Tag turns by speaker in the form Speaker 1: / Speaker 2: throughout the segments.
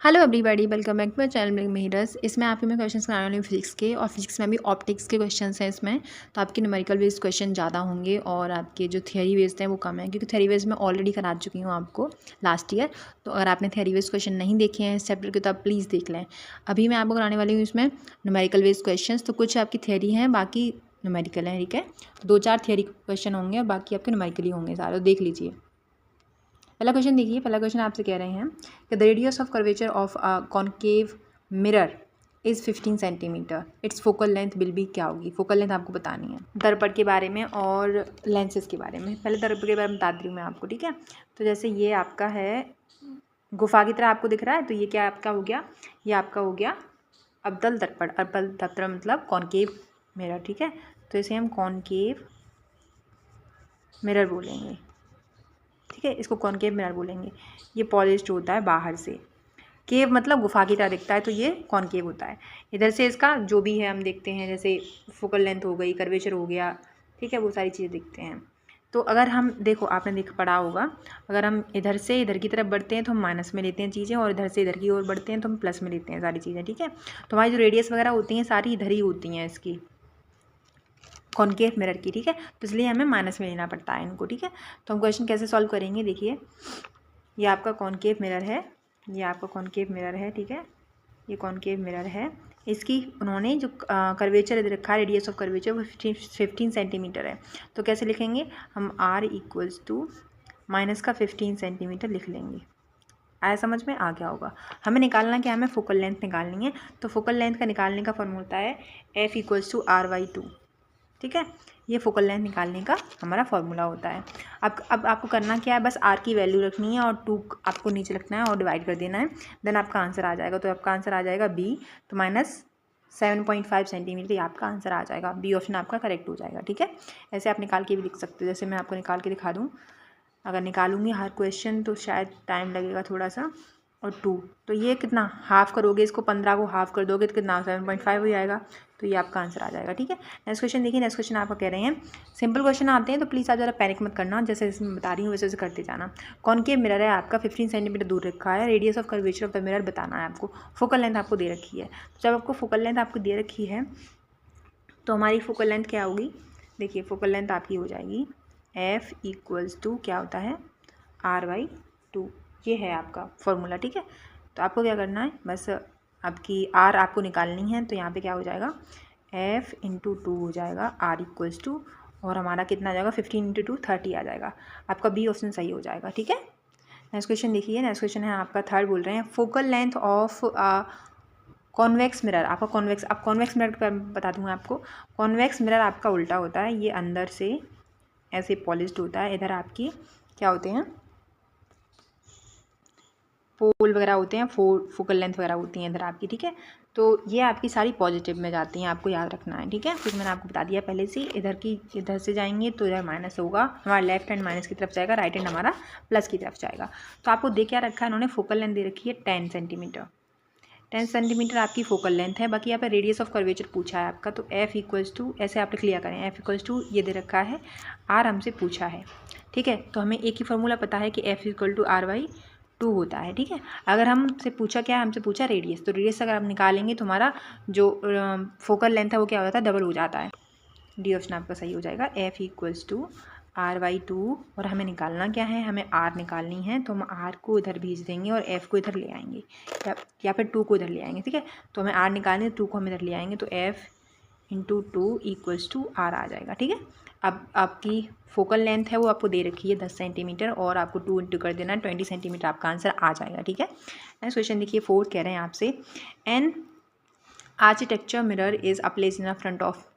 Speaker 1: Hello everybody, welcome back to my channel Mehras. इसमें आपके मैं क्वेश्चंस कराने वाली हूँ फिजिक्स के, और फिजिक्स में भी ऑप्टिक्स के क्वेश्चंस हैं इसमें। तो आपके न्यूमेरिकल बेस्ड क्वेश्चन ज़्यादा होंगे और आपके जो थियरी बेस्ड हैं वो कम है, क्योंकि थियरी बेस्ड मैं ऑलरेडी करा चुकी हूँ आपको लास्ट ईयर। तो अगर आपने थियरी बेस्ड क्वेश्चन नहीं देखे हैं इस चैप्टर के तो आप प्लीज़ देख लें। अभी मैं आपको कराने वाली हूँ इसमें न्यूमेरिकल बेस्ड क्वेश्चन। तो कुछ आपकी थियरी हैं, बाकी न्यूमेरिकल हैं, ठीक है। 2-4 थियरी क्वेश्चन होंगे और बाकी आपके न्यूमेरिकली होंगे सारे, देख लीजिए। पहला क्वेश्चन देखिए। पहला क्वेश्चन आपसे कह रहे हैं कि the radius of curvature of a concave mirror is 15 centimetre, it's focal length will be, क्या होगी? फोकल लेंथ आपको बतानी है दर्पण के बारे में और लेंसेज के बारे में। पहले दर्पण के बारे में बता रही हूँ मैं आपको, ठीक है। तो जैसे ये आपका है गुफा की तरह आपको दिख रहा है, तो ये क्या आपका हो गया? ये आपका हो गया अवतल दर्पण। अवतल दर्पण मतलब कॉन्केव मिरर, ठीक है। तो इसे हम कॉन्केव मिरर बोलेंगे, ठीक है। इसको कॉनकेव मिरर बोलेंगे। ये पॉलिश्ड होता है बाहर से। केव मतलब गुफा की तरह दिखता है, तो ये कॉनकेव होता है। इधर से इसका जो भी है हम देखते हैं, जैसे फोकल लेंथ हो गई, कर्वेचर हो गया, ठीक है, वो सारी चीज़ें दिखते हैं। तो अगर हम देखो, आपने देख पढ़ा होगा, अगर हम इधर से इधर की तरफ बढ़ते हैं तो हम माइनस में लेते हैं चीज़ें, और इधर से इधर की ओर बढ़ते हैं तो हम प्लस में लेते हैं सारी चीज़ें, ठीक है। तो हमारी जो रेडियस वगैरह होती हैं सारी इधर ही होती हैं इसकी, कॉनकेव मिरर की, ठीक है। तो इसलिए हमें माइनस में लेना पड़ता है इनको, ठीक है। तो हम क्वेश्चन कैसे सॉल्व करेंगे, देखिए। ये आपका कॉनकेव मिरर है, ये आपका कॉनकेव मिरर है, ठीक है। ये कॉनकेव मिरर है। इसकी उन्होंने जो कर्वेचर इधर रखा है, रेडियस ऑफ कर्वेचर वो 15 सेंटीमीटर है। तो कैसे लिखेंगे हम? r इक्वल्स टू माइनस का 15 सेंटीमीटर लिख लेंगे। आया समझ में? आ गया होगा। हमें निकालना क्या है? हमें फोकल लेंथ निकालनी है। तो फोकल लेंथ का निकालने का फॉर्मूला होता है f इक्वल्स टू r/2, ठीक है। ये फोकल लेंथ निकालने का हमारा फॉर्मूला होता है। अब आपको करना क्या है? बस r की वैल्यू रखनी है और 2 आपको नीचे रखना है और डिवाइड कर देना है, देन आपका आंसर आ जाएगा। तो आपका आंसर आ जाएगा b, तो -7.5 सेंटीमीटर ये आपका आंसर आ जाएगा। बी ऑप्शन आपका करेक्ट हो जाएगा, ठीक है। ऐसे आप निकाल के भी लिख सकते हो, जैसे मैं आपको निकाल के दिखा दूँ। अगर निकालूंगी हर क्वेश्चन तो शायद टाइम लगेगा थोड़ा सा। और 2, तो ये कितना हाफ करोगे इसको, 15 को हाफ कर दोगे तो कितना 7.5 हो जाएगा। तो ये आपका आंसर आ जाएगा, ठीक है। नेक्स्ट क्वेश्चन देखिए। नेक्स्ट क्वेश्चन आपका कह रहे हैं, सिंपल क्वेश्चन आते हैं तो प्लीज़ आप ज़रा पैनिक मत करना, जैसे इसमें बता रही हूँ वैसे वैसे करते जाना। कॉनकेव मिरर है आपका, 15 सेंटीमीटर दूर रखा है, radius of curvature of the mirror बताना है आपको, फोकल लेंथ आपको दे रखी है। तो जब आपको फोकल लेंथ आपको दे रखी है तो हमारी फोकल लेंथ क्या होगी? देखिए फोकल लेंथ आपकी हो जाएगी f इक्वल्स टू, क्या होता है, r/2। ये है आपका फॉर्मूला, ठीक है। तो आपको क्या करना है? बस आपकी r आपको निकालनी है, तो यहाँ पे क्या हो जाएगा, f इंटू 2 हो जाएगा, r इक्वल्स टू, और हमारा कितना आ जाएगा, 15 इंटू 2 30 आ जाएगा। आपका बी ऑप्शन सही हो जाएगा, ठीक है। नेक्स्ट क्वेश्चन देखिए। नेक्स्ट क्वेश्चन है आपका थर्ड, बोल रहे हैं focal length of convex mirror. आपका कॉन्वेक्स, अब कॉन्वेक्स मिरर का बता दूँ आपको। कॉन्वेक्स मिरर आपका उल्टा होता है, ये अंदर से ऐसे पॉलिश्ड होता है, इधर आपकी क्या होते हैं, पोल वगैरह होते हैं, फोकल लेंथ वगैरह होती हैं इधर आपकी, ठीक है। तो ये आपकी सारी पॉजिटिव में जाती हैं, आपको याद रखना है, ठीक है। कुछ मैंने आपको बता दिया पहले से। इधर से जाएंगे तो इधर माइनस होगा, हमारा लेफ्ट हैंड माइनस की तरफ जाएगा, राइट हैंड हमारा प्लस की तरफ जाएगा। तो आपको दे क्या रखा है इन्होंने? फोकल लेंथ दे रखी है 10 सेंटीमीटर। 10 सेंटीमीटर आपकी फोकल लेंथ है। बाकी यहाँ पर रेडियस ऑफ कर्वेचर पूछा है आपका, तो f इक्वल्स टू, ऐसे आप लिख लिया करें, f इक्वल्स टू ये दे रखा है, r हमसे पूछा है, ठीक है। तो हमें एक ही फॉर्मूला पता है कि f इक्वल टू r/2 होता है, ठीक है। अगर हमसे पूछा क्या है? हमसे पूछा रेडियस, तो रेडियस अगर हम निकालेंगे तो हमारा जो फोकल लेंथ है वो क्या हो जाता है, डबल हो जाता है। डी ऑप्शन आपका सही हो जाएगा, f इक्वल्स टू r/2। और हमें निकालना क्या है? हमें r निकालनी है, तो हम r को इधर भेज देंगे और f को इधर ले आएंगे, या फिर 2 को इधर ले आएंगे, ठीक है। तो हमें r निकालनी है, 2 को हम इधर ले आएंगे, तो f into 2 equals to r आ जाएगा, ठीक है। अब आपकी फोकल लेंथ है वो आपको दे रखी है 10 सेंटीमीटर, और आपको 2 इंटू कर देना है, 20 सेंटीमीटर आपका आंसर आ जाएगा, ठीक है। नेक्स्ट क्वेश्चन देखिए। फोर्थ कह रहे हैं आपसे, an architecture mirror is a place in front of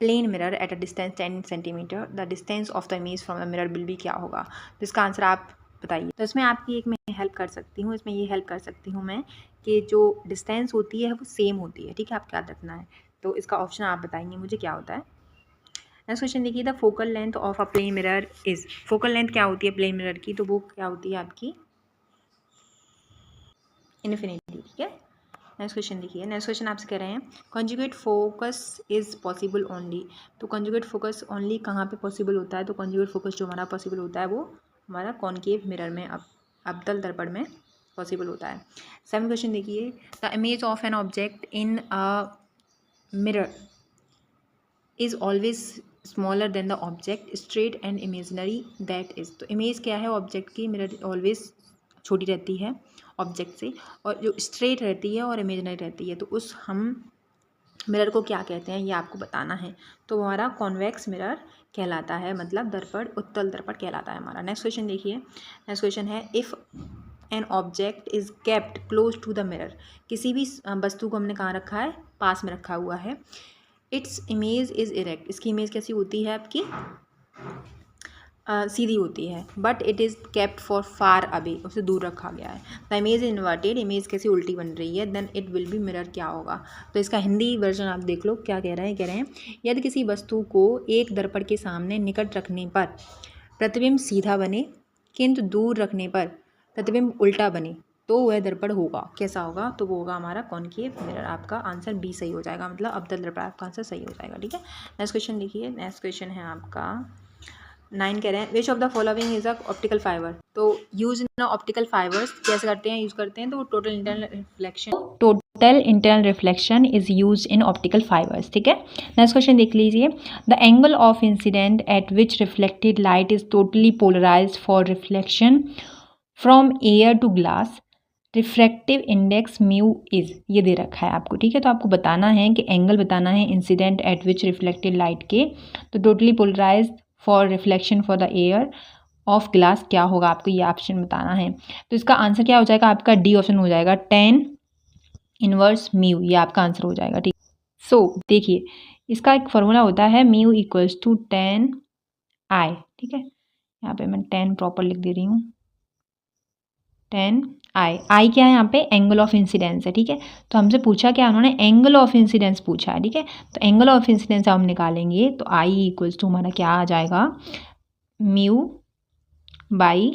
Speaker 1: plane mirror at a distance 10 centimetre, the distance of the image from the mirror will be, क्या होगा? तो इसका आंसर आप बताइए। तो इसमें आपकी एक मैं हेल्प कर सकती हूँ, इसमें ये हेल्प कर सकती हूँ मैं कि जो डिस्टेंस होती है वो सेम होती है, ठीक है। आपको याद रखना है। तो इसका ऑप्शन आप बताएंगे मुझे क्या होता है। नेक्स्ट क्वेश्चन देखिए। The focal length of a plane mirror is, focal length क्या होती है प्लेन मिरर की? तो वो क्या होती है आपकी, इन्फिनिटी, ठीक है। नेक्स्ट क्वेश्चन देखिए। नेक्स्ट क्वेश्चन आपसे कह रहे हैं, conjugate focus is possible only. तो कॉन्जुगेट फोकस ओनली कहाँ पे पॉसिबल होता है? तो कॉन्जुगेट फोकस जो हमारा पॉसिबल होता है वो हमारा कॉनकेव मिरर में, अवतल दर्पण में पॉसिबल होता है। 7 क्वेश्चन देखिए, the image of an object in a mirror is always smaller than the object straight and imaginary that is. तो इमेज क्या है ऑब्जेक्ट की, मिरर ऑलवेज छोटी रहती है ऑब्जेक्ट से, और जो स्ट्रेट रहती है और इमेजनरी रहती है, तो उस हम मिरर को क्या कहते हैं ये आपको बताना है। तो हमारा कॉन्वेक्स मिरर कहलाता है, मतलब दर्पण, उत्तल दर्पण कहलाता है हमारा। नेक्स्ट क्वेश्चन देखिए, नेक्स्ट क्वेश्चन है if an object is kept close to the mirror. किसी भी वस्तु को हमने कहाँ रखा है, पास में रखा हुआ है। इट्स इमेज इज़ इरेक्ट, इसकी इमेज कैसी होती है आपकी, सीधी होती है। But it is kept for far away, उसे दूर रखा गया है। द इमेज इन्वर्टेड, इमेज कैसी उल्टी बन रही है। Then it will be mirror, क्या होगा। तो इसका हिंदी वर्जन आप देख लो क्या कह रहे हैं। कह रहे हैं यदि किसी वस्तु को एक दर्पण के सामने निकट रखने पर प्रतिबिंब सीधा बने, किंतु दूर रखने पर प्रतिबिंब उल्टा बने, तो वह दर्पण होगा, कैसा होगा, तो वो होगा हमारा कॉनकेव मिरर। आपका आंसर बी सही हो जाएगा, मतलब अवतल दर्पण आपका आंसर सही हो जाएगा। ठीक है, नेक्स्ट क्वेश्चन देखिए, नेक्स्ट क्वेश्चन है आपका 9 कह रहे हैं which of the following is a optical fibre. तो यूज इन ऑप्टिकल फाइबर्स कैसे करते हैं, यूज करते हैं, तो total internal reflection is use in optical fibres. ठीक है, नेक्स्ट क्वेश्चन देख लीजिए, the angle of incident at which reflected light is totally polarised for reflection from air to glass, refractive index mu is, ये दे रखा है आपको। ठीक है, तो आपको बताना है कि एंगल बताना है incident at which reflected light के, तो totally polarised for reflection for the air of glass क्या होगा, आपको ये ऑप्शन बताना है। तो इसका आंसर क्या हो जाएगा आपका, डी ऑप्शन हो जाएगा, tan इनवर्स म्यू, ये आपका आंसर हो जाएगा। ठीक, सो देखिए इसका एक फॉर्मूला होता है म्यू इक्वल्स टू tan आई। ठीक है, यहाँ पे मैं tan प्रॉपर लिख दे रही हूँ, tan आई क्या है यहाँ पे, एंगल ऑफ इंसिडेंस है। ठीक है, तो हमसे पूछा क्या, उन्होंने एंगल ऑफ इंसिडेंस पूछा है। ठीक है, तो एंगल ऑफ इंसिडेंस हम निकालेंगे तो आई इक्वल्स टू हमारा क्या आ जाएगा, म्यू बाई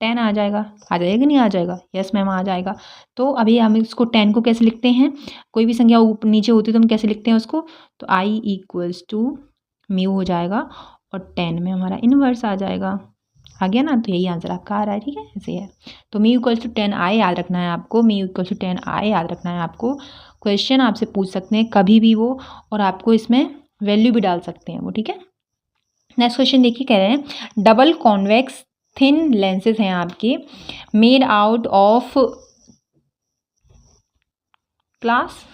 Speaker 1: 10 आ जाएगा। आ जाएगा कि नहीं आ जाएगा, यस मैम आ जाएगा। तो अभी हम इसको 10 को कैसे लिखते हैं, कोई भी संख्या नीचे होती है तो हम कैसे लिखते हैं उसको, तो आई इक्वल्स टू म्यू हो जाएगा और 10 में हमारा इनवर्स आ जाएगा। आ गया ना, तो यही आंसर आपका आ रहा है। ठीक है, ऐसे है। तो म्यू इक्वल्स टू 10 आई याद रखना है आपको, म्यू इक्वल्स टू 10 आई याद रखना है आपको। क्वेश्चन आपसे पूछ सकते हैं कभी भी वो, और आपको इसमें वैल्यू भी डाल सकते हैं वो। ठीक है, नेक्स्ट क्वेश्चन देखिए, कह रहे हैं डबल कॉन्वेक्स थिन लेंसेज हैं आपके, मेड आउट ऑफ ग्लास,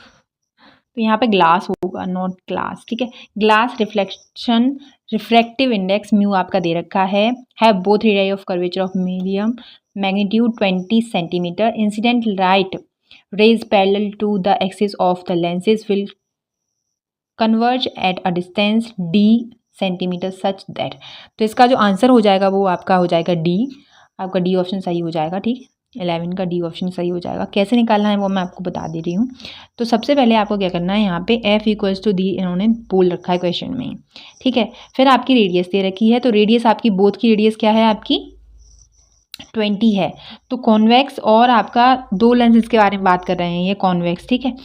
Speaker 1: तो यहाँ पे ग्लास होगा नॉट ग्लास। ठीक है, glass reflection refractive index mu आपका दे रखा है both radius of curvature of medium magnitude 20 centimetre, incident light rays parallel to the axis of the lenses will converge at a distance d centimetre such that. तो इसका जो answer हो जाएगा वो आपका हो जाएगा डी, आपका डी ऑप्शन सही हो जाएगा। ठीक, 11 का डी ऑप्शन सही हो जाएगा। कैसे निकालना है वो मैं आपको बता दे रही हूँ। तो सबसे पहले आपको क्या करना है, यहाँ पे एफ इक्वल्स टू डी इन्होंने बोल रखा है क्वेश्चन में। ठीक है, फिर आपकी रेडियस दे रखी है, तो रेडियस आपकी बोथ की रेडियस क्या है आपकी 20 है। तो कॉन्वेक्स और आपका दो लेंसेज के बारे में बात कर रहे हैं, ये कॉन्वेक्स। ठीक है,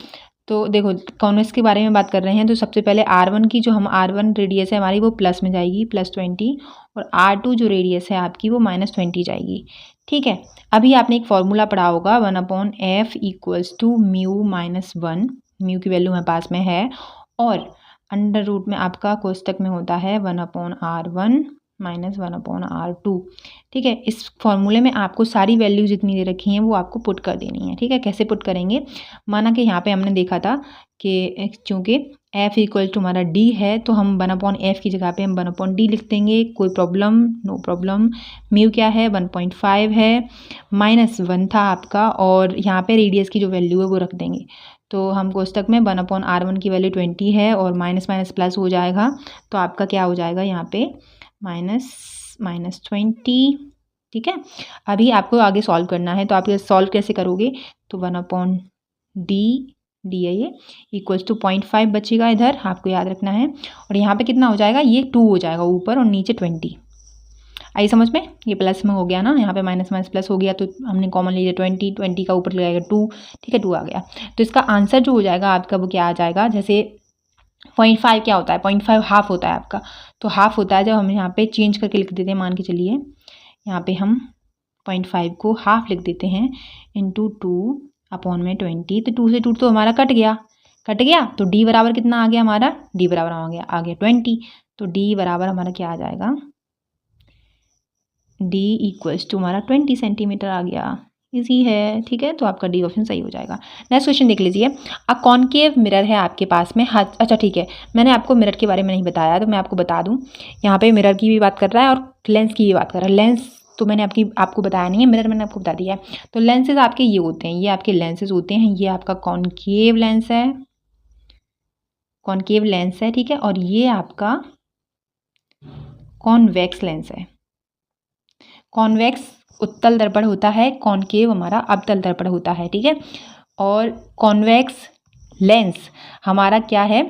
Speaker 1: तो देखो कॉन्वेक्स के बारे में बात कर रहे हैं, तो सबसे पहले R1 की जो हम R1 रेडियस है हमारी वो प्लस में जाएगी +20, और R2 जो रेडियस है आपकी वो -20 जाएगी। ठीक है, अभी आपने एक फॉर्मूला पढ़ा होगा 1/f equals to mu -1, mu की वैल्यू हमारे पास में है, और अंडर रूट में आपका कोष्टक में होता है 1/R1 -1/R2। ठीक है, इस फॉर्मूले में आपको सारी वैल्यू जितनी दे रखी हैं वो आपको पुट कर देनी है। ठीक है, कैसे पुट करेंगे, माना कि यहाँ पे हमने देखा था कि चूँकि f इक्वल टू हमारा d है, तो हम 1/f की जगह पे हम 1/d लिख देंगे, कोई प्रॉब्लम, नो प्रॉब्लम। म्यू क्या है 1.5 है, -1 था आपका, और यहाँ पे रेडियस की जो वैल्यू है वो रख देंगे। तो हम कोष्टक में 1/R1 की वैल्यू 20 है, और माइनस माइनस प्लस हो जाएगा, तो आपका क्या हो जाएगा यहाँ पे -20। ठीक है, अभी आपको आगे सॉल्व करना है, तो आप ये सॉल्व कैसे करोगे, तो 1/d है ये इक्वल्स टू 0.5 बचेगा इधर, आपको याद रखना है, और यहाँ पे कितना हो जाएगा, ये 2 हो जाएगा ऊपर, और नीचे 20। आई समझ में, ये प्लस में हो गया ना, यहाँ पे माइनस माइनस प्लस हो गया, तो हमने कॉमन लिया 20 का ऊपर लगाएगा 2। ठीक है, 2 आ गया, तो इसका आंसर जो हो जाएगा आपका वो क्या आ जाएगा, जैसे 0.5 क्या होता है, 0.5 हाफ होता है आपका, तो हाफ होता है जब हम यहाँ पे चेंज करके लिख देते हैं, मान के चलिए यहाँ पे हम 0.5 को हाफ लिख देते हैं इंटू 2/20। तो 2 से 2 तो हमारा कट गया तो d बराबर कितना आ गया हमारा, d बराबर आ गया 20। तो d बराबर हमारा क्या आ जाएगा, d इक्वल्स टू हमारा 20 सेंटीमीटर आ गया। इजी है, ठीक है, तो आपका डी ऑप्शन सही हो जाएगा। नेक्स्ट क्वेश्चन देख लीजिए। अ कॉनकेव मिरर है आपके पास में। हाँ अच्छा ठीक है, मैंने आपको मिरर के बारे में नहीं बताया तो मैं आपको बता दूं। यहाँ पे मिरर की भी बात कर रहा है और लेंस की भी बात कर रहा है। लेंस तो मैंने आपको बताया नहीं है, मिरर मैंने आपको बता दिया है। तो लेंसेज आपके ये होते हैं, ये आपके लेंसेज होते हैं। ये आपका कॉनकेव लेंस है, ठीक है, और ये आपका कॉन्वेक्स लेंस है। कॉन्वेक्स उत्तल दर्पण होता है, कॉनकेव हमारा अवतल दर्पण होता है, ठीक है। और कॉन्वेक्स लेंस हमारा क्या है,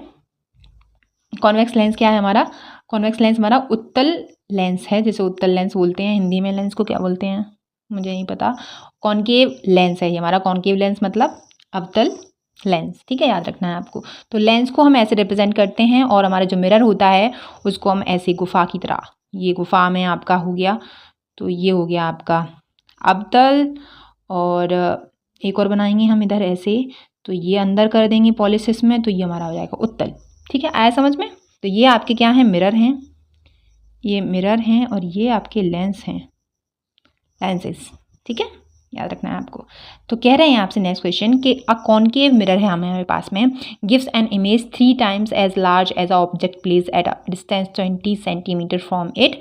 Speaker 1: कॉन्वेक्स लेंस क्या है हमारा, कॉन्वेक्स लेंस हमारा उत्तल लेंस है, जैसे उत्तल लेंस बोलते हैं। हिंदी में लेंस को क्या बोलते हैं मुझे नहीं पता। कॉनकेव लेंस है ये हमारा, कॉनकेव लेंस मतलब अवतल लेंस, ठीक है, याद रखना है आपको। तो लेंस को हम ऐसे रिप्रेजेंट करते हैं और हमारा जो मिरर होता है उसको हम ऐसे गुफा की तरह, ये गुफा में आपका हो गया, तो ये हो गया आपका अवतल। और एक और बनाएंगे हम इधर ऐसे, तो ये अंदर कर देंगे पॉलिसिस में, तो ये हमारा हो जाएगा उत्तल, ठीक है, आया समझ में। तो ये आपके क्या हैं, मिरर हैं, ये मिरर हैं और ये आपके लेंस हैं, लेंसेस, ठीक है, याद रखना है आपको। तो कह रहे हैं आपसे नेक्स्ट क्वेश्चन कि अ कॉनकेव मिरर है हमारे पास में, gives an image 3 times as large as a object place at a distance 20 centimetre from it.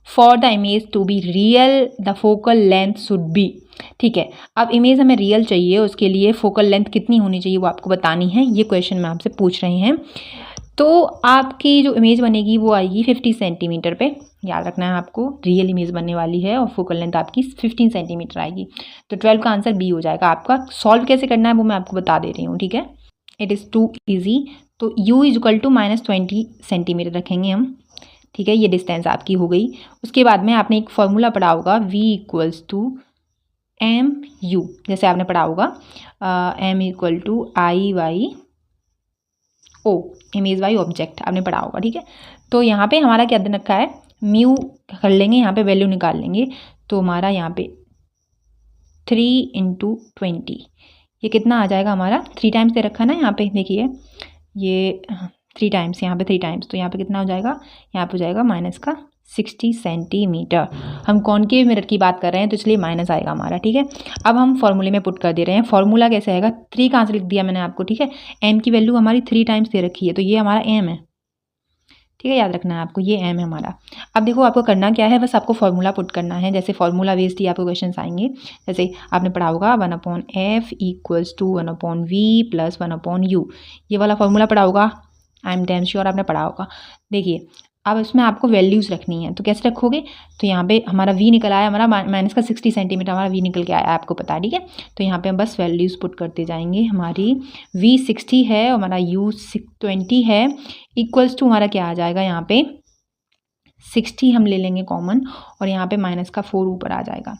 Speaker 1: For the image to be real the focal length should be, ठीक है। अब image हमें real चाहिए, उसके लिए फोकल लेंथ कितनी होनी चाहिए वो आपको बतानी है। ये क्वेश्चन में आपसे पूछ रहे हैं। तो आपकी जो इमेज बनेगी वो आएगी 50 सेंटीमीटर पे, याद रखना है आपको, रियल इमेज बनने वाली है और फोकल लेंथ आपकी 15 सेंटीमीटर आएगी। तो 12 का आंसर बी हो जाएगा आपका। सॉल्व कैसे करना है वो मैं आपको बता दे रही हूँ, ठीक है, इट इज़ टू ईजी। तो u इक्वल टू -20 सेंटीमीटर रखेंगे हम, ठीक है, ये डिस्टेंस आपकी हो गई। उसके बाद में आपने एक फॉर्मूला पढ़ा होगा v equals to M U, जैसे आपने पढ़ा होगा m equal to I by O, image by object आपने पढ़ा होगा, ठीक है। तो यहाँ पे हमारा क्या दे रखा है, म्यू कर लेंगे, यहाँ पे वैल्यू निकाल लेंगे। तो हमारा यहाँ पे 3 × 20, ये कितना आ जाएगा हमारा, 3 टाइम्स दे रखा है ना यहाँ पे, देखिए ये 3 टाइम्स, यहाँ पे 3 टाइम्स, तो यहाँ पे कितना हो जाएगा, यहाँ पे हो जाएगा -60 सेंटीमीटर। हम कॉनकेव मिरर की बात कर रहे हैं तो इसलिए माइनस आएगा हमारा, ठीक है। अब हम फॉर्मूले में पुट कर दे रहे हैं। फॉर्मूला कैसे आएगा, 3 का आंसर लिख दिया मैंने आपको, ठीक है। m की वैल्यू हमारी 3 टाइम्स दे रखी है, तो ये हमारा m है, ठीक है, याद रखना है आपको, ये m है हमारा। अब देखो आपको करना क्या है, बस आपको फॉर्मूला पुट करना है। जैसे फॉर्मूला बेस्ड ही आपको क्वेश्चन आएंगे, जैसे आपने पढ़ा होगा 1/f equals to 1/v plus 1/u, ये वाला फॉर्मूला पढ़ा होगा, आई एम डैम श्योर आपने पढ़ा होगा। देखिए अब इसमें आपको वैल्यूज़ रखनी है, तो कैसे रखोगे, तो यहाँ पे हमारा v निकल आया, हमारा -60 सेंटीमीटर हमारा v निकल के आया, आपको पता है, ठीक है। तो यहाँ पे हम बस वैल्यूज़ पुट करते जाएंगे। हमारी v 60 है और हमारा u 20 है, इक्वल्स टू हमारा क्या आ जाएगा, यहाँ पे 60 हम ले लेंगे कॉमन और यहाँ पे -4 ऊपर आ जाएगा।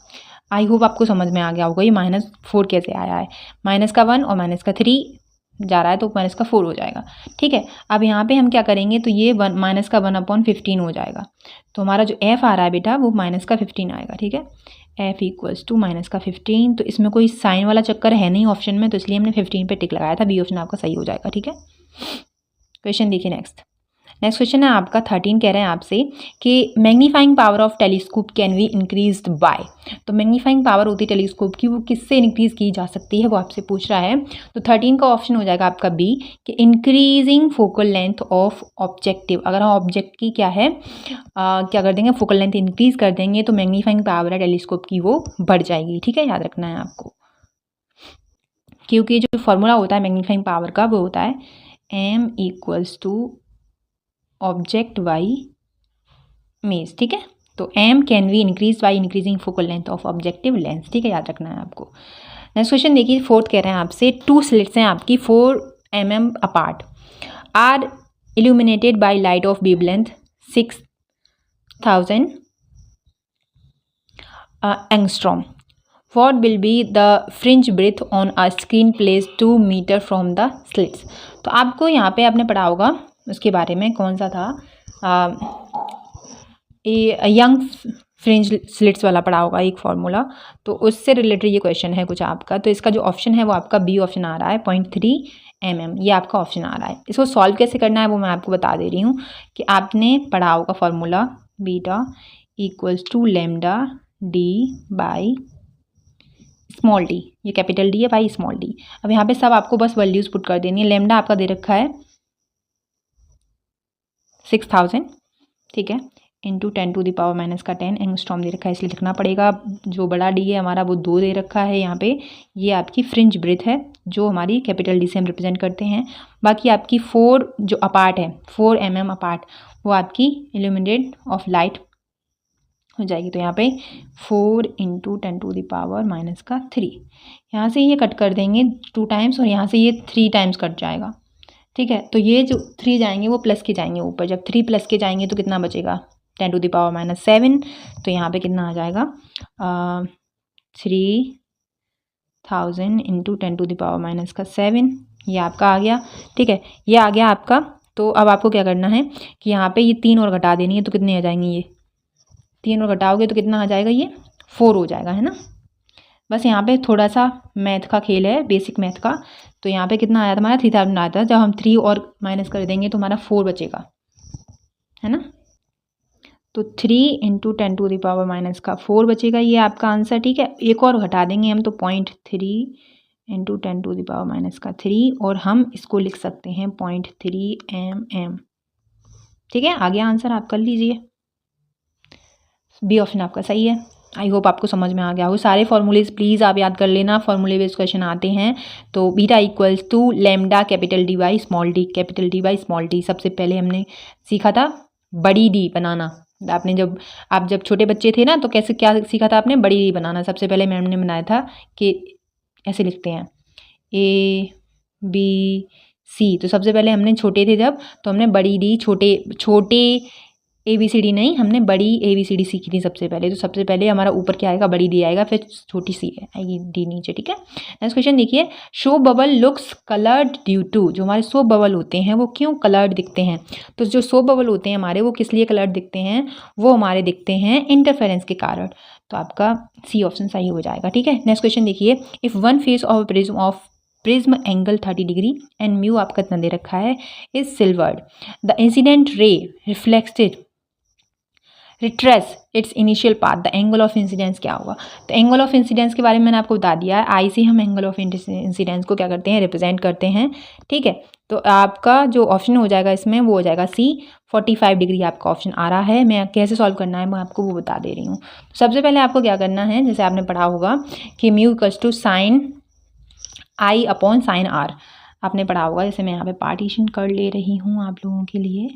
Speaker 1: आई होप आपको समझ में आ गया होगा ये -4 कैसे आया है, -1 और -3 जा रहा है तो -4 हो जाएगा, ठीक है। अब यहाँ पे हम क्या करेंगे, तो ये -1/15 हो जाएगा। तो हमारा जो f आ रहा है बेटा वो -15 आएगा, ठीक है, f इक्वल्स टू -15। तो इसमें कोई साइन वाला चक्कर है नहीं ऑप्शन में, तो इसलिए हमने 15 पे टिक लगाया था, बी ऑप्शन आपका सही हो जाएगा, ठीक है। क्वेश्चन देखिए नेक्स्ट क्वेश्चन है आपका 13, कह रहे हैं आपसे कि magnifying power of telescope can be increased by. तो मैग्नीफाइंग पावर होती है टेलीस्कोप की, वो किससे इंक्रीज की जा सकती है वो आपसे पूछ रहा है। तो 13 का ऑप्शन हो जाएगा आपका बी, कि increasing focal length of objective. अगर हम ऑब्जेक्ट की क्या है क्या कर देंगे, फोकल लेंथ इंक्रीज कर देंगे तो मैग्नीफाइंग पावर है टेलीस्कोप की वो बढ़ जाएगी, ठीक है, याद रखना है आपको। क्योंकि जो फॉर्मूला होता है मैग्नीफाइंग पावर का वो होता है m equals to object by image, ठीक है। तो m can be increase by increasing focal length of objective lens, ठीक है, याद रखना है आपको। नेक्स्ट क्वेश्चन देखिए 4th, कह रहे हैं आपसे 2 स्लिट्स हैं आपकी 4 mm apart, are illuminated by light of wavelength 6000 angstrom. What will be the fringe breadth on a screen placed 2 meter from the slits? तो आपको यहाँ पे आपने पढ़ा होगा उसके बारे में, कौन सा था, ए यंग फ्रिंज स्लिट्स वाला पढ़ा होगा एक फार्मूला, तो उससे रिलेटेड ये क्वेश्चन है कुछ आपका। तो इसका जो ऑप्शन है वो आपका बी ऑप्शन आ रहा है, 0.3 mm, ये आपका ऑप्शन आ रहा है। इसको सॉल्व कैसे करना है वो मैं आपको बता दे रही हूँ कि आपने पढ़ा होगा formula beta equals to lambda D by small D, ये कैपिटल डी है बाई स्मॉल डी। अब यहाँ पे सब आपको बस वैल्यूज पुट कर देनी है। लेमडा आपका दे रखा है 6000, ठीक है, इंटू 10⁻⁻10 एंगस्ट्रॉम दे रखा है, इसलिए लिखना पड़ेगा। जो बड़ा डी है हमारा वो 2 दे रखा है यहाँ पे। ये आपकी फ्रिंज ब्रेथ है जो हमारी कैपिटल डी से हम रिप्रेजेंट करते हैं। बाकी आपकी 4 जो अपार्ट है, 4 mm अपार्ट, वो आपकी इल्यूमिनेटेड ऑफ लाइट हो जाएगी। तो यहाँ पे 4 इंटू 10⁻⁻3, यहाँ से ये कट कर देंगे 2 टाइम्स और यहाँ से ये 3 टाइम्स कट जाएगा, ठीक है। तो ये जो 3 जाएंगे वो प्लस के जाएंगे ऊपर। जब 3 प्लस के जाएंगे तो कितना बचेगा, 10⁻⁻7। तो यहाँ पे कितना आ जाएगा 3000 इंटू 10⁻⁻7, ये आपका आ गया, ठीक है, ये आ गया आपका। तो अब आपको क्या करना है कि यहाँ पे ये 3 और घटा देनी है, तो कितने आ जाएंगे, ये 3 और घटाओगे तो कितना आ जाएगा, ये 4 हो जाएगा, है ना। बस यहाँ पे थोड़ा सा मैथ का खेल है, बेसिक मैथ का। तो यहाँ पे कितना आया था हमारा 3000 आया था। जब हम 3 और माइनस कर देंगे तो हमारा 4 बचेगा, है ना। तो 3 इंटू 10⁻⁻4 बचेगा, ये आपका आंसर, ठीक है। एक और घटा देंगे हम, तो 0.3 इंटू 10⁻⁻3, और हम इसको लिख सकते हैं 0.3 mm, ठीक है। आ गया आंसर, आप कर लीजिए। बी ऑप्शन आपका सही है। आई होप आपको समझ में आ गया हो। सारे फॉर्मूलेज प्लीज़ आप याद कर लेना, फॉर्मूले बेस्ड क्वेश्चन आते हैं। तो beta equals to lambda capital D by small D, capital D by small D. सबसे पहले हमने सीखा था बड़ी डी बनाना। आपने आप जब छोटे बच्चे थे ना, तो कैसे क्या सीखा था आपने, बड़ी डी बनाना। सबसे पहले मैम ने बनाया था कि ऐसे लिखते हैं ABC। तो सबसे पहले हमने छोटे थे जब, तो हमने बड़ी डी, छोटे ABCD नहीं, हमने बड़ी ABCD सीखी थी सबसे पहले। तो सबसे पहले हमारा ऊपर क्या आएगा, बड़ी डी आएगा, फिर छोटी सी आएगी डी नीचे, ठीक है। नेक्स्ट क्वेश्चन देखिए, soap bubble looks coloured due to. जो हमारे सोप बबल होते हैं वो क्यों कलर्ड दिखते हैं। तो जो सोप बबल होते हैं हमारे, वो किस लिए कलर्ड दिखते हैं, वो हमारे दिखते हैं इंटरफेरेंस के कारण। तो आपका सी ऑप्शन सही हो जाएगा, ठीक है। नेक्स्ट क्वेश्चन देखिए, if one face of prism angle 30 degree and mu आपका कितना दे रखा है, is silvered, the incident ray reflected retrace it's initial path, the angle of incidence क्या होगा। तो एंगल ऑफ इंसिडेंस के बारे में मैंने आपको बता दिया है। आई से हम एंगल ऑफ इंसिडेंस को क्या करते हैं, रिप्रेजेंट करते हैं, ठीक है। तो आपका जो ऑप्शन हो जाएगा इसमें वो हो जाएगा सी, 45 डिग्री आपका ऑप्शन आ रहा है। मैं कैसे सॉल्व करना है मैं आपको वो बता दे रही हूँ। तो सबसे पहले आपको क्या करना है, जैसे आपने पढ़ा होगा कि mu equals to sine I upon sine R, आपने पढ़ा होगा। जैसे मैं यहाँ पे पार्टीशन कर ले रही हूँ आप लोगों के लिए,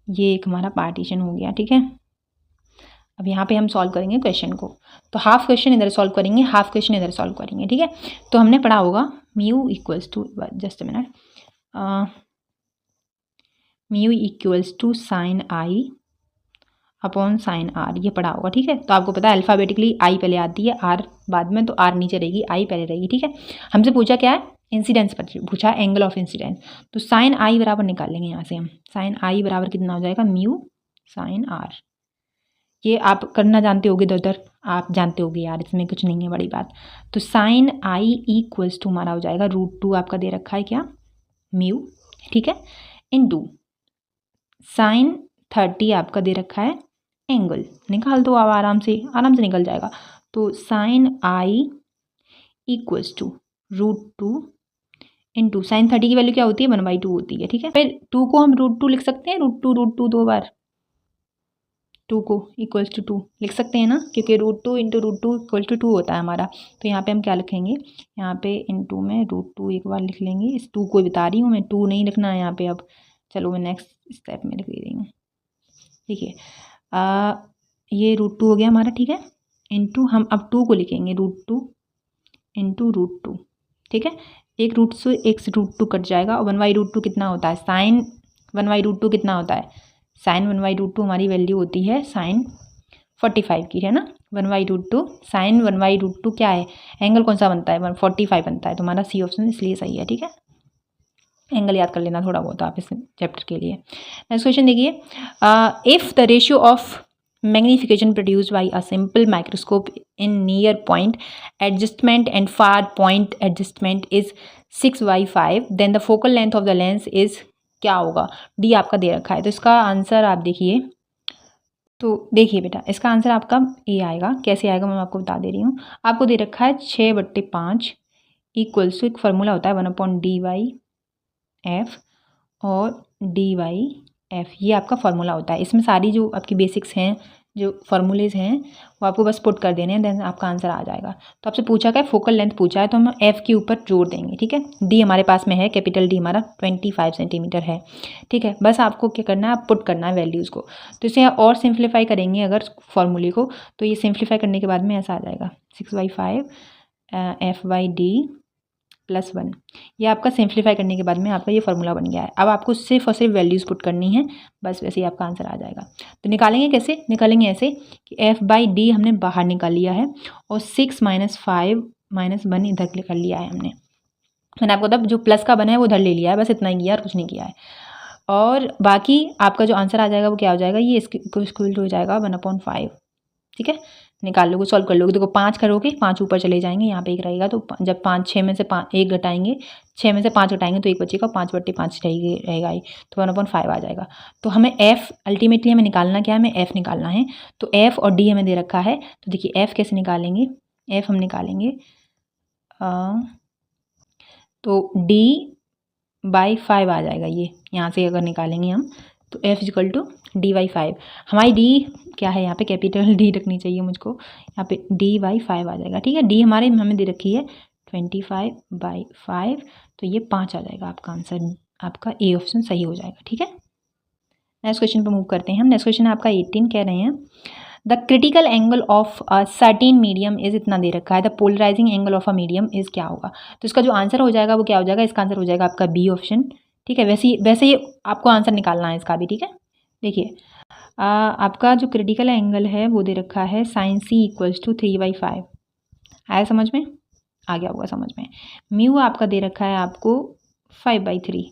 Speaker 1: ये एक हमारा पार्टीशन हो गया, ठीक है। अब यहाँ पे हम सॉल्व करेंगे क्वेश्चन को। तो हाफ क्वेश्चन इधर सॉल्व करेंगे, हाफ क्वेश्चन इधर सॉल्व करेंगे, ठीक है। तो हमने पढ़ा होगा mu equals to, just a minute, mu equals to sine I upon sine R, ये पढ़ा होगा, ठीक है। तो आपको पता है अल्फ़ाबेटिकली आई पहले आती है, आर बाद में, तो आर नीचे रहेगी, आई पहले रहेगी, ठीक है। हमसे पूछा क्या है, इंसिडेंस पर पूछा, एंगल ऑफ इंसिडेंस। तो साइन आई बराबर निकाल लेंगे यहाँ से हम। साइन आई बराबर कितना हो जाएगा, म्यू साइन आर। ये आप करना जानते होगे, इधर आप जानते होगे यार, इसमें कुछ नहीं है बड़ी बात। तो साइन आई इक्वल्स टू हमारा हो जाएगा √2 आपका दे रखा है क्या, म्यू, ठीक है, इनटू साइन 30 आपका दे रखा है एंगल। निकाल दो आप आराम से निकल जाएगा। तो sine I equals to √2 into sine 30 की वैल्यू क्या होती है, 1/2 होती है, ठीक है। फिर 2 को हम √2 लिख सकते हैं, √2 2 बार, 2 को इक्वल्स टू 2 लिख सकते हैं ना, क्योंकि √2 इंटू √2 इक्वल टू 2 होता है हमारा। तो यहाँ पे हम क्या लिखेंगे, यहाँ पे इनटू में √2 एक बार लिख लेंगे। इस 2 को बता रही हूँ मैं, 2 नहीं लिखना है यहाँ पे। अब चलो मैं नेक्स्ट स्टेप में लिख दे रही हूँ, ठीक है। ये √2 हो गया हमारा, ठीक है, इनटू हम अब 2 को लिखेंगे √2 इंटू √2, ठीक है। एक रूट से एक से √2 कट जाएगा, और 1/√2 कितना होता है, साइन 1/√2 कितना होता है, साइन 1/√2 हमारी वैल्यू होती है साइन 45 की, है ना। 1/√2 साइन 1/√2 क्या है, एंगल कौन सा बनता है, 45 बनता है। तो हमारा सी ऑप्शन इसलिए सही है, ठीक है। एंगल याद कर लेना थोड़ा बहुत आप इस चैप्टर के लिए। नेक्स्ट क्वेश्चन देखिए, if the ratio of magnification produced by a simple microscope in near point adjustment and far point adjustment is 6/5, then the focal length of the lens is क्या होगा। डी आपका दे रखा है, तो इसका आंसर आप देखिए, तो देखिए बेटा इसका आंसर आपका ए आएगा। कैसे आएगा मैं आपको बता दे रही हूँ। आपको दे रखा है 6/5 इक्वल्स टू, एक फार्मूला होता है 1/dy/f और dy/f, ये आपका फार्मूला होता है। इसमें सारी जो आपकी बेसिक्स हैं, जो फार्मूलेज हैं, वो आपको बस पुट कर देने हैं, देन आपका आंसर आ जाएगा। तो आपसे पूछा क्या, फोकल लेंथ पूछा है, तो हम एफ के ऊपर जोड़ देंगे, ठीक है। डी हमारे पास में है, कैपिटल डी हमारा 25 सेंटीमीटर है, ठीक है। बस आपको क्या करना है, आप पुट करना है वैल्यूज़ को। तो इसे और सिंप्लीफाई करेंगे अगर फॉर्मूले को, तो ये सिंप्लीफाई करने के बाद में ऐसा आ जाएगा 6/5 f/d +1। ये आपका सिंप्लीफाई करने के बाद में आपका ये फार्मूला बन गया है। अब आपको सिर्फ और सिर्फ वैल्यूज़ पुट करनी है, बस वैसे ही आपका आंसर आ जाएगा। तो निकालेंगे कैसे, निकालेंगे ऐसे कि f/d हमने बाहर निकाल लिया है और 6 - 5 - 1 इधर कर लिया है हमने। मैंने आपको तब जो प्लस का बना है वो उधर ले लिया है, बस इतना ही किया और कुछ नहीं किया है। और बाकी आपका जो आंसर आ जाएगा वो क्या हो जाएगा, ये इसके इक्वल हो जाएगा 1/5, ठीक है। निकाल लोगे, सॉल्व कर लोगे। देखो 5 करोगे, 5 ऊपर चले जाएंगे, यहाँ पे 1 रहेगा, तो जब 5 6 में से 1 घटाएंगे, 6 में से 5 घटाएंगे तो 1 बचेगा, 5/5 रहेगा ही, तो 1/5 आ जाएगा। तो हमें f अल्टीमेटली हमें निकालना क्या है, हमें f निकालना है। तो f और d हमें दे रखा है, तो देखिए f कैसे निकालेंगे, f हम निकालेंगे तो d/5 आ जाएगा। ये यहाँ से अगर निकालेंगे हम तो f = d/5। हमारी d क्या है, यहाँ पे कैपिटल D रखनी चाहिए मुझको, यहाँ पे d/5 आ जाएगा, ठीक है। d हमारे हमें दे रखी है 25/5, तो ये 5 आ जाएगा आपका आंसर, आपका ए ऑप्शन सही हो जाएगा, ठीक है। नेक्स्ट क्वेश्चन पर मूव करते हैं हम। नेक्स्ट क्वेश्चन आपका 18 कह रहे हैं the critical angle of a certain medium is, इतना दे रखा है, the polarising angle of a medium is क्या होगा। तो इसका जो आंसर हो जाएगा वो क्या हो जाएगा, इसका आंसर हो जाएगा आपका बी ऑप्शन, ठीक है। वैसे ही आपको आंसर निकालना है इसका भी, ठीक है। देखिए आपका जो क्रिटिकल एंगल है वो दे रखा है sin c = 3/5। आया समझ में, आ गया होगा समझ में। म्यू आपका दे रखा है आपको 5/3,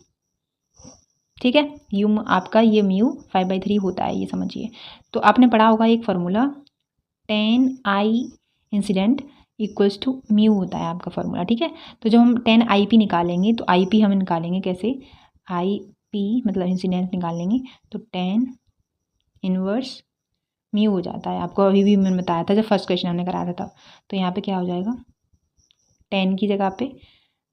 Speaker 1: ठीक है। आपका ये म्यू 5/3 होता है, ये समझिए। तो आपने पढ़ा होगा एक formula, tan i incident = mu होता है आपका फार्मूला, ठीक है। तो जब हम tan IP निकालेंगे तो IP हम निकालेंगे कैसे, IP मतलब इंसिडेंट निकालेंगे तो tan इनवर्स म्यू हो जाता है। आपको अभी भी मैंने बताया था जब फर्स्ट क्वेश्चन हमने कराया था तब। तो यहाँ पे क्या हो जाएगा, tan की जगह पे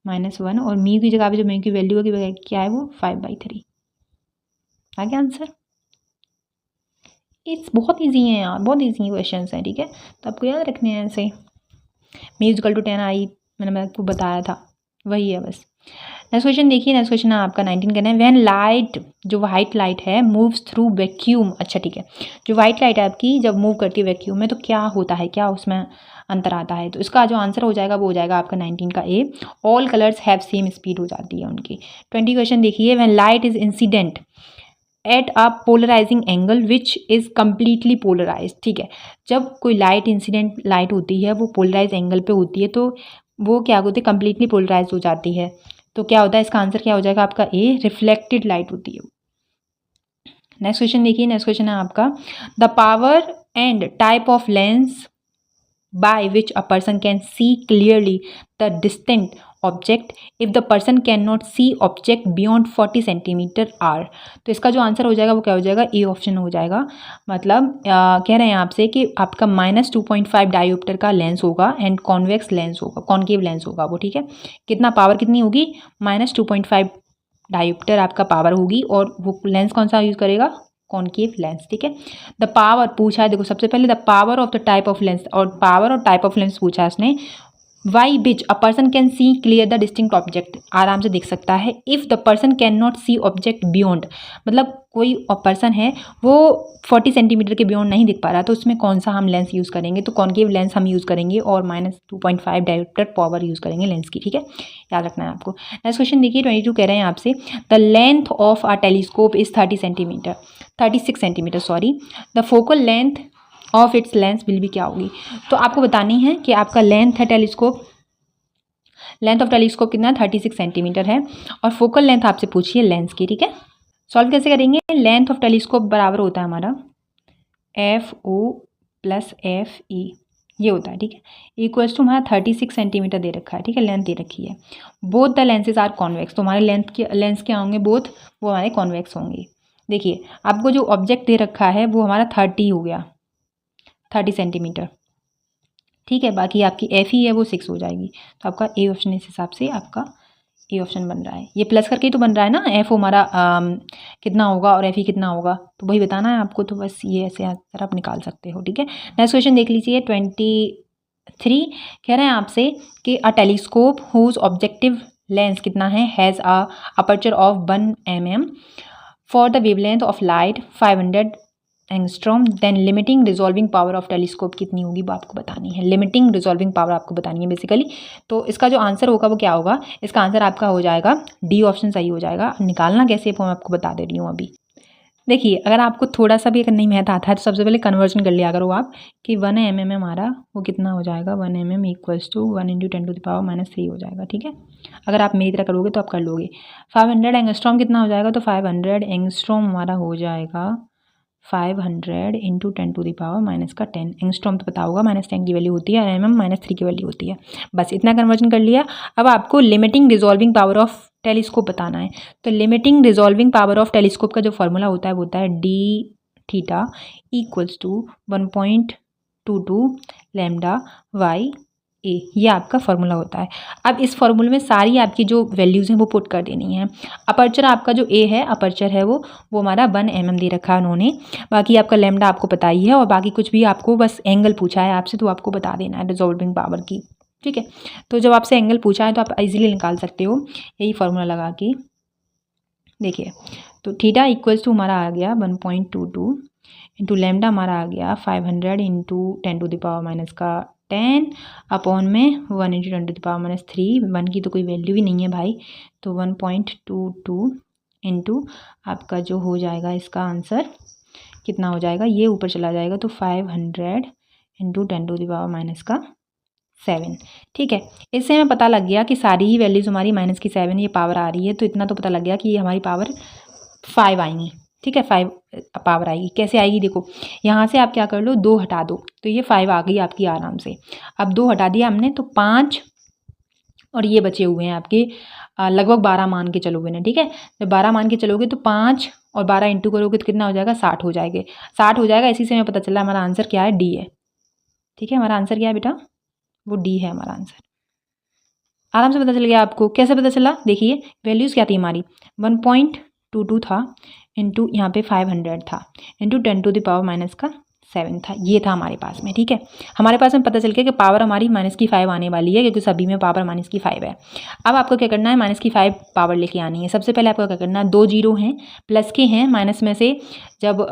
Speaker 1: -1 और म्यू की जगह पे जो म्यू की वैल्यू होगी क्या है, वो 5/3 आ गया आंसर। इट्स बहुत ईजी है यार, बहुत ईजी क्वेश्चन हैं, ठीक है। तो आपको याद रखने हैं ऐसे। म्यू = tan i मैंने आपको बताया था, वही है बस। नेक्स्ट क्वेश्चन देखिए, नेक्स्ट क्वेश्चन है आपका 19 कहना है व्हेन लाइट, जो वाइट लाइट है मूव्स थ्रू वैक्यूम। अच्छा ठीक है, जो वाइट लाइट है आपकी जब मूव करती है वैक्यूम में तो क्या होता है, क्या उसमें अंतर आता है। तो इसका जो आंसर हो जाएगा वो हो जाएगा आपका 19 का A, all colours have same speed हो जाती है उनकी। 20 क्वेश्चन देखिए, when light is incident at a polarising angle which is completely polarise. ठीक है, जब कोई लाइट इंसिडेंट लाइट होती है वो पोलराइज एंगल पे होती है तो वो क्या होती है, कम्प्लीटली पोलराइज हो जाती है। तो क्या होता है, इसका आंसर क्या हो जाएगा आपका ए, रिफ्लेक्टेड लाइट होती है। नेक्स्ट क्वेश्चन देखिए, नेक्स्ट क्वेश्चन है आपका the power and type of lens by which a person can see clearly the distant object if the person cannot see object beyond 40 centimeter r। तो इसका जो answer हो जाएगा वो क्या हो जाएगा, ए ऑप्शन हो जाएगा। मतलब कह रहे हैं आपसे कि आपका -2.5 डायोप्टर का लेंस होगा एंड कॉन्वेक्स लेंस होगा, कॉन्केव लेंस होगा वो, ठीक है। कितना पावर कितनी होगी, -2.5 डायोप्टर आपका पावर होगी और वो लेंस कौन सा यूज़ करेगा, कॉन्केव लेंस, ठीक है। द पावर पूछा है, देखो सबसे पहले the power of the type of lens, और पावर और टाइप ऑफ लेंस पूछा है उसने। By which a person can see clear the distinct object, आराम से देख सकता है। If the person can not see object beyond, मतलब कोई पर्सन है वो 40 सेंटीमीटर के बियॉन्ड नहीं दिख पा रहा तो उसमें कौन सा हम लेंस यूज़ करेंगे, तो कॉन्केव लेंस हम यूज़ करेंगे और -2.5 डायोप्टर पावर यूज़ करेंगे लेंस की, ठीक है, याद रखना है आपको। नेक्स्ट क्वेश्चन देखिए, 22 कह रहे हैं आपसे the length of a telescope is 36 centimetre sorry, the focal length of its lens will भी क्या होगी। तो आपको बतानी है कि आपका लेंथ है टेलीस्कोप, लेंथ ऑफ टेलीस्कोप कितना 36 सेंटीमीटर है और फोकल लेंथ आपसे पूछिए लेंस की, ठीक है। सॉल्व कैसे करेंगे, लेंथ ऑफ टेलीस्कोप बराबर होता है हमारा FO प्लस FE ये होता है, ठीक है। इक्वल्स टू हमारा 36 सेंटीमीटर दे रखा है, ठीक है, लेंथ दे रखी है। Both the lenses are convex, तो हमारे लेंस क्या होंगे, बोथ वो हमारे कॉन्वेक्स होंगे। देखिए आपको जो ऑब्जेक्ट दे रखा है वो हमारा 30 हो गया, 30 सेंटीमीटर, ठीक है। बाकी आपकी FE है वो 6 हो जाएगी। तो आपका ए ऑप्शन इस हिसाब से आपका ए ऑप्शन बन रहा है। ये प्लस करके ही तो बन रहा है ना, एफ हमारा कितना होगा और FE कितना होगा, तो वही बताना है आपको। तो बस ये ऐसे आंसर आप निकाल सकते हो, ठीक है। नेक्स्ट क्वेश्चन देख लीजिए 23 कह रहे हैं आपसे कि अ टेलीस्कोप हुज ऑब्जेक्टिव लेंस कितना है, has a aperture of 1 mm for the wavelength of light 500 angstrom, then limiting resolving power of telescope कितनी होगी वो आपको बतानी है। लिमिटिंग रिजॉल्विंग पावर आपको बतानी है बेसिकली। तो इसका जो आंसर होगा वो क्या होगा, इसका आंसर आपका हो जाएगा डी ऑप्शन सही हो जाएगा। निकालना कैसे वो मैं आपको बता दे रही हूँ अभी। देखिए अगर आपको थोड़ा सा भी अगर नहीं मैथ आता है तो सबसे पहले कन्वर्जन कर लिया करो आप कि 1 mm हमारा वो कितना हो जाएगा, 1 mm इक्वल्स टू 1 × 10⁻³ हो जाएगा, ठीक है। अगर आप मेरी तरह करोगे तो आप कर लोगे। 500 एंगस्ट्रॉम कितना हो जाएगा, तो 500 एंगस्ट्रॉम हमारा हो जाएगा 500 × 10⁻⁻10 एंगस्ट्रॉम तो पता होगा, -10 की वैल्यू होती है और mm -3 की वैल्यू होती है। बस इतना कन्वर्जन कर लिया। अब आपको limiting resolving power of telescope बताना है। तो limiting resolving power of telescope का जो फॉर्मूला होता है वो होता है d θ इक्वल्स टू 1.22 λ/a। ये आपका फॉर्मूला होता है। अब इस फॉर्मूले में सारी आपकी जो वैल्यूज़ हैं वो पुट कर देनी है। अपर्चर आपका जो ए है, अपर्चर है वो हमारा 1 mm दे रखा है उन्होंने। बाकी आपका लैम्डा आपको पता ही है और बाकी कुछ भी आपको बस एंगल पूछा है आपसे तो आपको बता देना है रिजॉल्विंग पावर की, ठीक है। तो जब आपसे एंगल पूछा है तो आप इजीली निकाल सकते हो यही फार्मूला लगा के। देखिए तो थीटा इक्वल्स टू हमारा आ गया 1.22 इंटू लैम्डा हमारा आ गया 500 × 10⁻10 अपॉन में 1 × 10⁻³ 1 की तो कोई वैल्यू ही नहीं है भाई। तो 1.22 इंटू आपका जो हो जाएगा इसका आंसर कितना हो जाएगा, ये ऊपर चला जाएगा तो 500 × 10⁻⁷, ठीक है। इससे हमें पता लग गया कि सारी ही वैल्यूज़ हमारी -7 ये पावर आ रही है। तो इतना तो पता लग गया कि ये हमारी पावर 5 आएंगी, ठीक है। 5 पावर आएगी, कैसे आएगी देखो, यहाँ से आप क्या कर लो 2 हटा दो तो ये 5 आ गई आपकी आराम से। अब 2 हटा दिया हमने तो 5 और ये बचे हुए हैं आपके लगभग 12 मान के चलोगे ना, ठीक है। जब 12 मान के चलोगे तो 5 और 12 इंटू करोगे तो कितना हो जाएगा, 60 हो जाएंगे, 60 हो जाएगा। इसी से हमें पता चला हमारा आंसर क्या है, डी है, ठीक है। हमारा आंसर क्या है बेटा, वो डी है हमारा आंसर। आराम से पता चल गया आपको, कैसे पता चला, देखिए वैल्यूज़ क्या थी हमारी 1.22 था इंटू यहाँ पे 500 था इंटू 10⁻⁻⁷ था, ये था हमारे पास में, ठीक है। हमारे पास में पता चल गया कि पावर हमारी -5 आने वाली है क्योंकि सभी में पावर -5 है। अब आपको क्या करना है, -5 पावर लेके आनी है। सबसे पहले आपको क्या करना है, 2 जीरो हैं प्लस के हैं, माइनस में से जब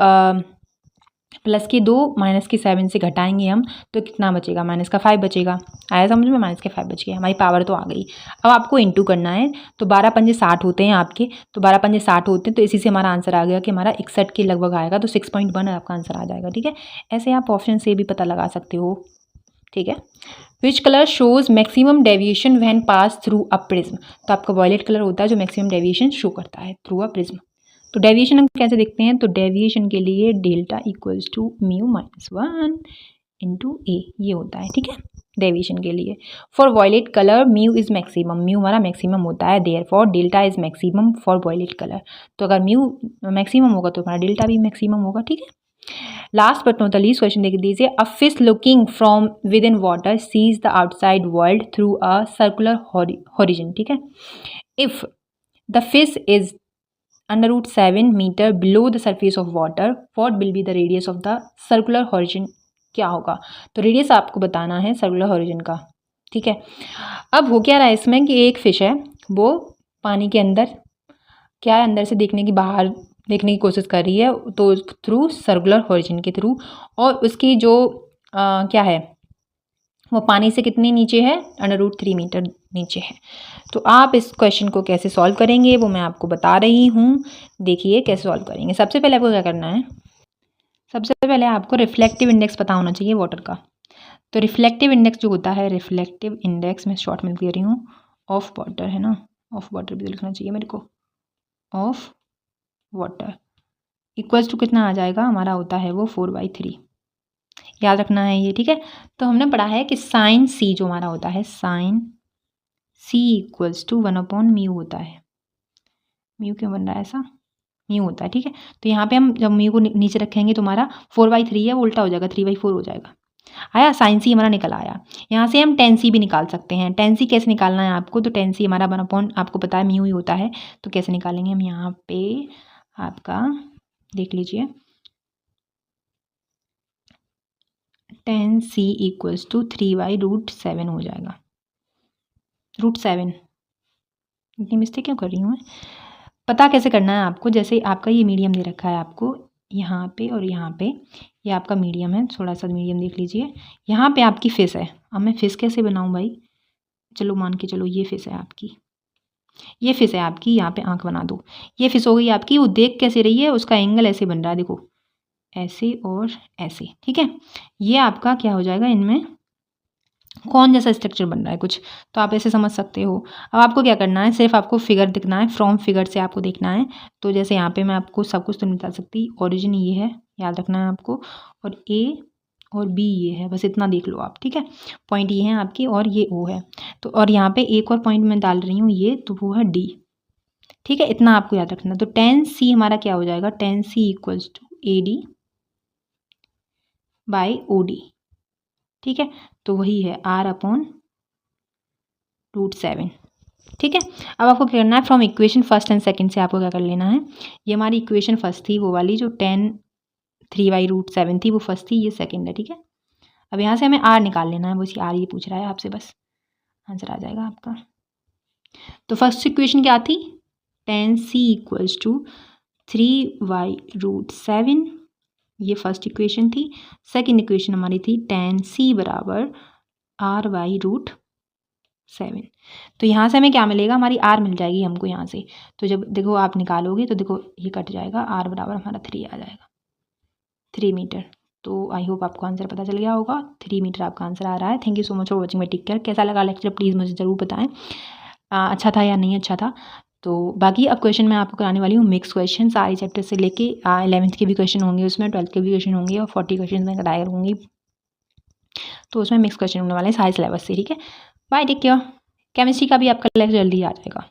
Speaker 1: प्लस के 2 -7 से घटाएंगे हम तो कितना बचेगा, -5 बचेगा। आया समझ में, -5 बच गया, हमारी पावर तो आ गई। अब आपको इंटू करना है तो 12 पंजे 60 होते हैं आपके, तो 12 पंजे 60 होते हैं तो इसी से हमारा आंसर आ गया कि हमारा 61 के लगभग आएगा, तो 6.1 आपका आंसर आ जाएगा, ठीक है। ऐसे आप ऑप्शन से भी पता लगा सकते हो, ठीक है। Which colour shows maximum deviation when pass through a prism, तो आपका वॉयलेट कलर होता है जो मैक्सिमम डेविएशन शो करता है थ्रू अ प्रिज्म। तो डेविएशन हम कैसे देखते हैं, तो डेविएशन के लिए delta equals to μ-1 into A, ये होता है, ठीक है, डेविएशन के लिए। For violet colour mu is maximum, mu हमारा मैक्सिमम होता है, therefore delta is maximum for violet colour. तो अगर म्यू मैक्सिमम होगा तो हमारा डेल्टा भी मैक्सिमम होगा, ठीक है। Last but not the least question देख दीजिए, a fish looking from within water sees the outside world through a circular horizon, ठीक है। If the fish is √7 metre below the surface of water, what will be the radius of the circular horizon, क्या होगा। तो radius आपको बताना है circular horizon का, ठीक है। अब हो क्या रहा है इसमें कि एक फिश है वो पानी के अंदर क्या है, अंदर से देखने की, बाहर देखने की कोशिश कर रही है, तो थ्रू सर्कुलर हॉरिजन के थ्रू, और उसकी जो क्या है वो पानी से कितनी नीचे है, √3 मीटर नीचे है। तो आप इस क्वेश्चन को कैसे सॉल्व करेंगे वो मैं आपको बता रही हूँ। देखिए कैसे सॉल्व करेंगे। सबसे पहले आपको क्या करना है, सबसे पहले आपको रिफ्लेक्टिव इंडेक्स पता होना चाहिए वाटर का। तो रिफ्लेक्टिव इंडेक्स जो होता है, रिफ्लेक्टिव इंडेक्स मैं शॉर्ट में कह रही हूँ, ऑफ वाटर है ना, ऑफ वाटर भी लिखना चाहिए मेरे को, ऑफ वाटर, इक्वल्स टू कितना आ जाएगा हमारा होता है वो 4/3, याद रखना है ये, ठीक है। तो हमने पढ़ा है कि साइन सी जो हमारा होता है, साइन सी इक्वल्स टू 1/μ होता है। म्यू क्यों बन रहा है ऐसा, म्यू होता है, ठीक है। तो यहाँ पे हम जब म्यू को नीचे रखेंगे तो हमारा 4/3 है वो उल्टा हो जाएगा, 3/4 हो जाएगा। आया, साइन सी हमारा निकल आया। यहाँ से हम टेन सी भी निकाल सकते हैं। टेन सी कैसे निकालना है आपको, तो टेन सी हमारा 1/, आपको पता है म्यू ही होता है। तो कैसे निकालेंगे हम, यहाँ पे आपका देख लीजिए, टेन सी इक्वल्स टू 3/√7 हो जाएगा। √7, इतनी मिस्टेक क्यों कर रही हूँ मैं। पता कैसे करना है आपको, जैसे आपका ये मीडियम दे रखा है आपको यहाँ पे और यहाँ पे, ये आपका मीडियम है, थोड़ा सा मीडियम देख लीजिए। यहाँ पे आपकी फिश है। अब मैं फिश कैसे बनाऊँ भाई, चलो मान के चलो ये फिश है आपकी, ये फिश है आपकी, यहाँ पे आंख बना दो, ये फिश हो गई आपकी। वो देख कैसे रही है, उसका एंगल ऐसे बन रहा है, देखो ऐसे और ऐसे, ठीक है। ये आपका क्या हो जाएगा, इनमें कौन जैसा स्ट्रक्चर बन रहा है कुछ, तो आप ऐसे समझ सकते हो। अब आपको क्या करना है, सिर्फ आपको फिगर दिखना है, फ्रॉम फिगर से आपको देखना है। तो जैसे यहाँ पे मैं आपको सब कुछ तो नहीं बता सकती, ओरिजिन ये है, याद रखना है आपको, और ए और बी ये है, बस इतना देख लो आप, ठीक है। पॉइंट ये है आपकी और ये ओ है, तो और यहाँ पे एक और पॉइंट मैं डाल रही हूँ ये, तो वो है डी, ठीक है। इतना आपको याद रखना। तो टेन सी हमारा क्या हो जाएगा, ten C equals to AD/OD, ठीक है। तो वही है R/√7, ठीक है। अब आपको क्या करना है, from equation first and second से आपको क्या कर लेना है, ये हमारी इक्वेशन फर्स्ट थी वो वाली जो 3/√7 थी, वो फर्स्ट थी, ये सेकंड है, ठीक है। अब यहाँ से हमें R निकाल लेना है, बस R ये पूछ रहा है आपसे, बस आंसर आ जाएगा आपका। तो फर्स्ट इक्वेशन क्या थी, टेन सी इक्वल्स टू 3/√7, ये फर्स्ट इक्वेशन थी। सेकंड इक्वेशन हमारी थी टेन सी बराबर R/√7। तो यहाँ से हमें क्या मिलेगा, हमारी R मिल जाएगी हमको यहाँ से। तो जब देखो आप निकालोगे तो देखो ये कट जाएगा, R बराबर हमारा 3 आ जाएगा, 3 मीटर। तो आई होप आपको आंसर पता चल गया होगा, 3 मीटर आपका आंसर आ रहा है। Thank you so much for watching my take care. कैसा लगा लेक्चर प्लीज़ मुझे ज़रूर बताएं, अच्छा था या नहीं अच्छा था। तो बाकी अब क्वेश्चन मैं आपको कराने वाली हूँ मिक्स क्वेश्चन, सारे चैप्टर से लेके 11th के भी क्वेश्चन होंगे उसमें, 12th के भी क्वेश्चन होंगे, और 40 क्वेश्चन मैं कराया करूँगी। तो उसमें मिक्स क्वेश्चन होने वाले हैं सारे सिलेबस से, ठीक है। Bye, take care. केमिस्ट्री का भी आपका लेक्चर जल्दी आ जाएगा।